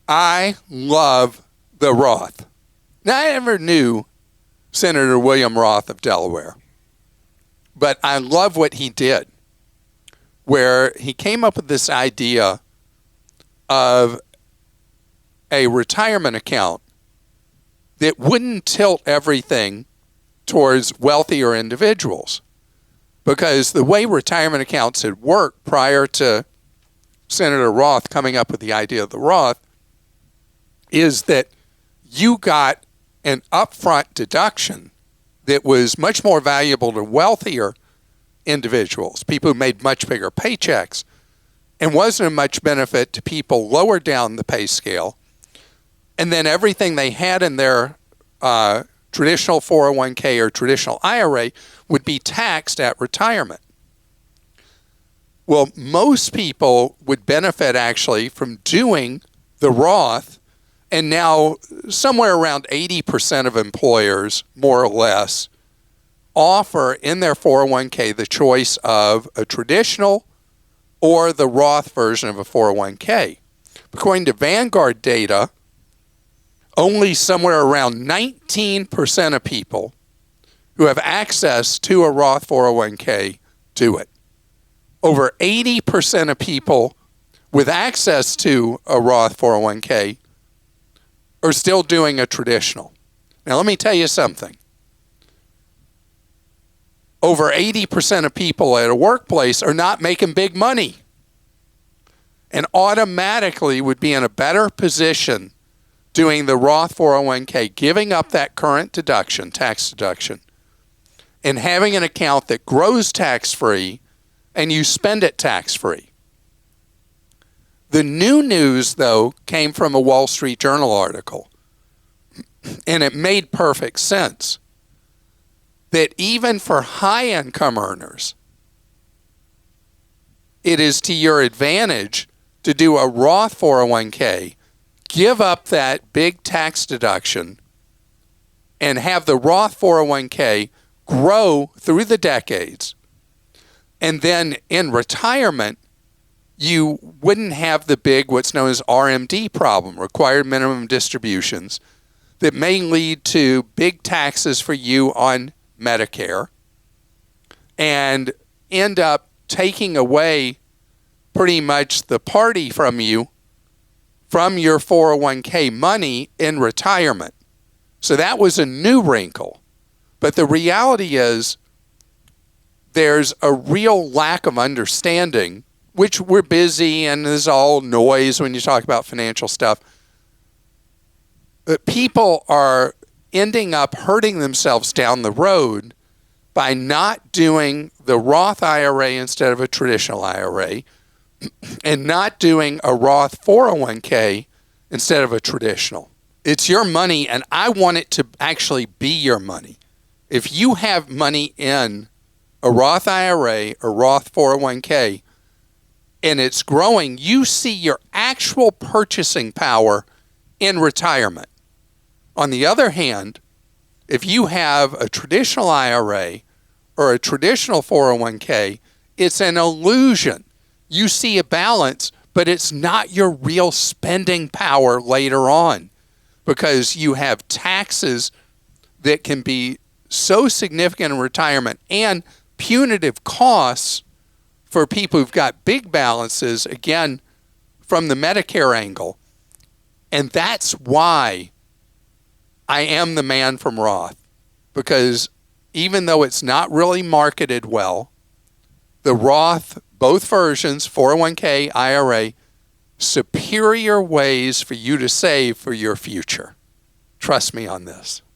I love the Roth. Now, I never knew Senator William Roth of Delaware, but I love what he did, where he came up with this idea of a retirement account that wouldn't tilt everything towards wealthier individuals. Because the way retirement accounts had worked prior to Senator Roth coming up with the idea of the Roth is that you got an upfront deduction that was much more valuable to wealthier individuals, people who made much bigger paychecks, and wasn't of much benefit to people lower down the pay scale. And then everything they had in their traditional 401k or traditional IRA would be taxed at retirement. Well, most people would benefit actually from doing the Roth, and now somewhere around 80% of employers, more or less, offer in their 401k the choice of a traditional or the Roth version of a 401k. According to Vanguard data, only somewhere around 19% of people who have access to a Roth 401k do it. Over 80% of people with access to a Roth 401k are still doing a traditional. Now, let me tell you something. Over 80% of people at a workplace are not making big money and automatically would be in a better position doing the Roth 401k, giving up that current deduction, tax deduction, and having an account that grows tax-free and you spend it tax-free. The new news, though, came from a Wall Street Journal article, and it made perfect sense that even for high-income earners, it is to your advantage to do a Roth 401k, give up that big tax deduction, and have the Roth 401k grow through the decades. And then in retirement, you wouldn't have the big, what's known as RMD problem, required minimum distributions, that may lead to big taxes for you on Medicare and end up taking away pretty much the party from you from your 401k money in retirement. So that was a new wrinkle. But the reality is there's a real lack of understanding, which we're busy and is all noise when you talk about financial stuff. But people are ending up hurting themselves down the road by not doing the Roth IRA instead of a traditional IRA and not doing a Roth 401k instead of a traditional. It's your money, and I want it to actually be your money. If you have money in a Roth IRA or Roth 401k and it's growing, you see your actual purchasing power in retirement. On the other hand, if you have a traditional IRA or a traditional 401k, it's an illusion. You see a balance, but it's not your real spending power later on because you have taxes that can be so significant in retirement and punitive costs for people who've got big balances, again, from the Medicare angle. And that's why I am the man from Roth, because even though it's not really marketed well, the Roth, both versions, 401k, IRA, superior ways for you to save for your future. Trust me on this.